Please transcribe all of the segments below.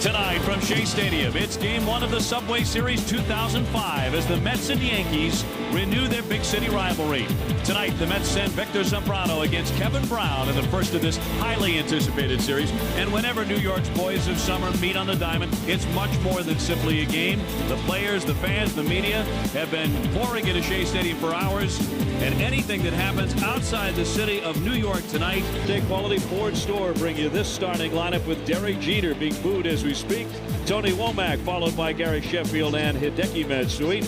Tonight from Shea Stadium, it's Game 1 of the Subway Series 2005 as the Mets and Yankees renew their big city rivalry. Tonight, the Mets send Victor Zambrano against Kevin Brown in the first of this highly anticipated series. And whenever New York's boys of summer meet on the diamond, it's much more than simply a game. The players, the fans, the media have been pouring into Shea Stadium for hours. And anything that happens outside the city of New York tonight, Quality Ford Store bring you this starting lineup with Derek Jeter being booed as we speak. Tony Womack followed by Gary Sheffield and Hideki Matsui.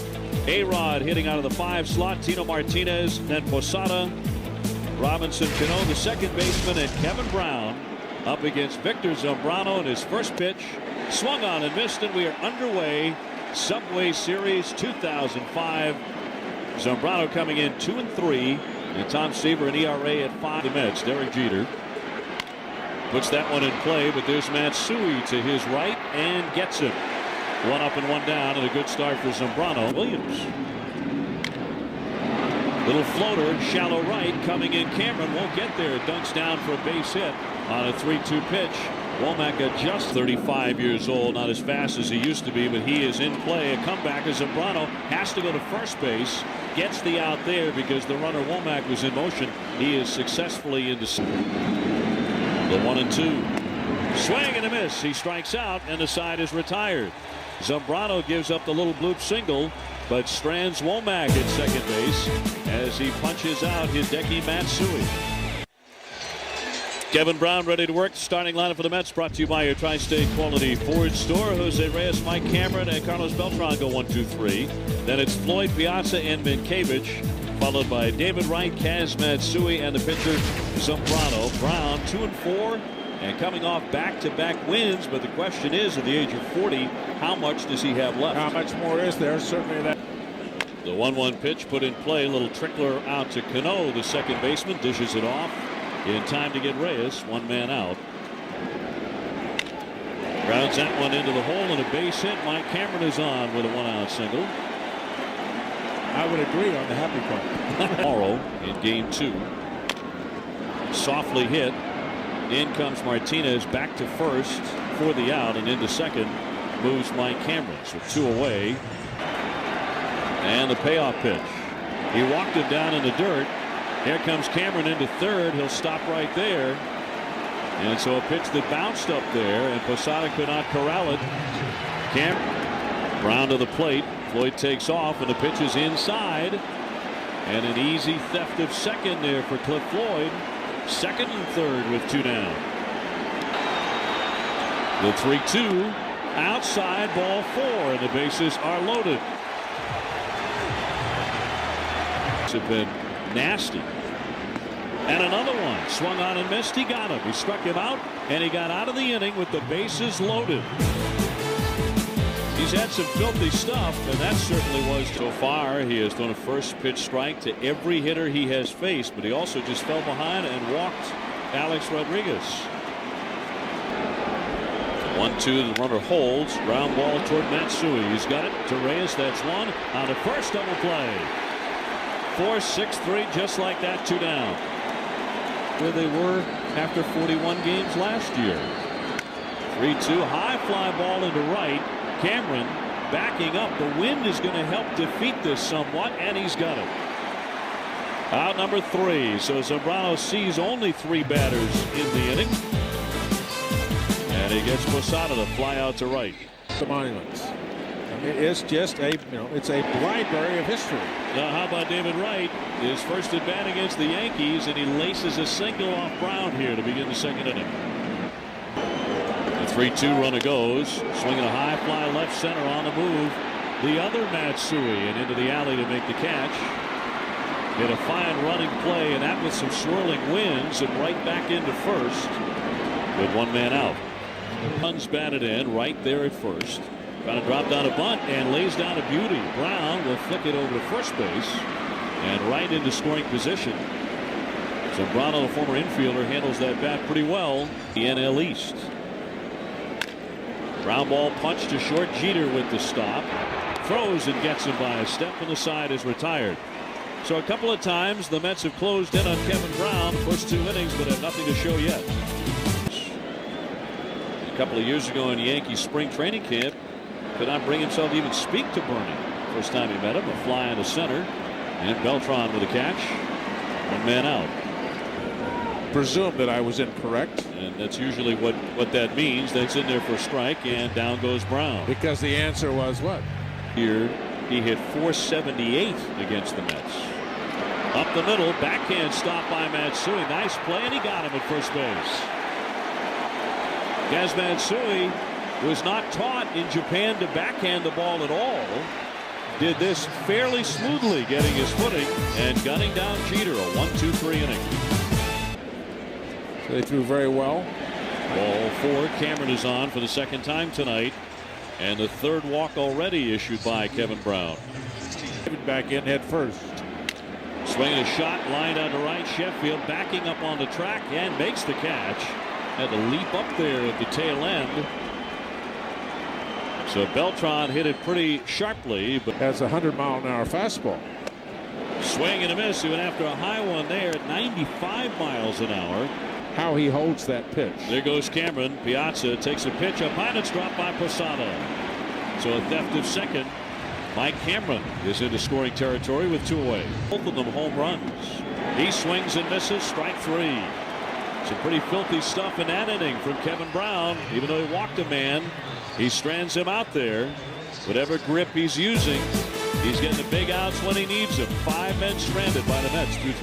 A-Rod hitting out of the 5 slot. Tino Martinez, then Posada. Robinson Cano, the second baseman, and Kevin Brown up against Victor Zambrano in his first pitch. Swung on and missed, and we are underway. Subway Series 2005. Zambrano coming in 2-3, and Tom Seaver an ERA at 5. The Mets, Derek Jeter puts that one in play, but there's Matsui to his right and gets him. 1 up and 1 down, and a good start for Zambrano. Williams. Little floater, shallow right, coming in. Cameron won't get there. Dunks down for a base hit on a 3-2 pitch. Womack just 35 years old, not as fast as he used to be, but he is in play. A comeback as Zambrano has to go to first base. Gets the out there because the runner Womack was in motion. He is successfully into the 1-2. Swing and a miss. He strikes out, and the side is retired. Zambrano gives up the little bloop single, but strands Womack at second base as he punches out Hideki Matsui. Kevin Brown ready to work. Starting lineup for the Mets brought to you by your Tri-State Quality Ford Store. Jose Reyes, Mike Cameron, and Carlos Beltran go 1, 2, 3. Then it's Floyd, Piazza, and Minkevich, followed by David Wright, Kaz Matsui, and the pitcher Zambrano. Brown 2 and 4, and coming off back-to-back wins. But the question is, at the age of 40, how much does he have left? How much more is there? Certainly that. The 1-1 pitch put in play. A little trickler out to Cano. The second baseman dishes it off in time to get Reyes. 1 man out. Grounds that one into the hole, and a base hit. Mike Cameron is on with a 1-out single. I would agree on the happy part. Tomorrow in game 2. Softly hit. In comes Martinez back to first for the out, and into second moves Mike Cameron. So 2 away. And the payoff pitch. He walked him down in the dirt. Here comes Cameron into third. He'll stop right there. And so a pitch that bounced up there, and Posada could not corral it. Cameron, Brown to the plate. Floyd takes off, and the pitch is inside. And an easy theft of second there for Cliff Floyd. Second and third with 2 down. The 3-2 outside, ball 4, and the bases are loaded. Have been nasty. And another one swung on and missed. He got him. He struck him out, and he got out of the inning with the bases loaded. He's had some filthy stuff, and that certainly was. So far, he has thrown a first pitch strike to every hitter he has faced, but he also just fell behind and walked Alex Rodriguez. 1-2, the runner holds. Ground ball toward Matsui. He's got it to Reyes. That's one. On the first double play. 4-6-3, just like that, 2 down. Where they were after 41 games last year. 3-2, high fly ball into right. Cameron backing up. The wind is going to help defeat this somewhat, and he's got it. Out number 3. So Zambrano sees only 3 batters in the inning. And he gets Posada to fly out to right. The monuments. It's just a, it's a library of history. Now, how about David Wright? His first at bat against the Yankees, and he laces a single off Brown here to begin the second inning. The 3-2 runner goes, swinging a high fly left center on the move. The other Matsui, and into the alley to make the catch. Get a fine running play, and that with some swirling winds, and right back into first with 1 man out. Runs batted in right there at first. Trying to drop down a bunt and lays down a beauty. Brown will flick it over to first base and right into scoring position. Zambrano, a former infielder, handles that bat pretty well. The NL East. Ground ball punch to short. Jeter with the stop. Throws and gets him by a step, and the side is retired. So a couple of times the Mets have closed in on Kevin Brown. First 2 innings, but have nothing to show yet. A couple of years ago in Yankees spring training camp, could not bring himself to even speak to Bernie. First time he met him, a fly into center, and Beltran with a catch. One man out. Presume that I was incorrect. And that's usually what that means. That's in there for a strike, and down goes Brown. Because the answer was what? Here, he hit .478 against the Mets. Up the middle, backhand stop by Matsui. Nice play, and he got him at first base. Gaz Matsui was not taught in Japan to backhand the ball at all. Did this fairly smoothly, getting his footing and gunning down Jeter. A 1-2-3 inning. So they threw very well. Ball 4. Cameron is on for the second time tonight, and the third walk already issued by Kevin Brown. Back in head first. Swinging a shot, lined out to right. Sheffield backing up on the track and makes the catch. Had to leap up there at the tail end. So Beltran hit it pretty sharply, but has a 100-mile-an-hour fastball. Swing and a miss. He went after a high one there at 95 miles an hour. How he holds that pitch. There goes Cameron. Piazza takes a pitch up high, and it's dropped by Posada. So a theft of second. Mike Cameron is into scoring territory with 2 away. Both of them home runs. He swings and misses. Strike 3. Some pretty filthy stuff in that inning from Kevin Brown. Even though he walked a man, he strands him out there. Whatever grip he's using, he's getting the big outs when he needs them. 5 men stranded by the Mets through 3.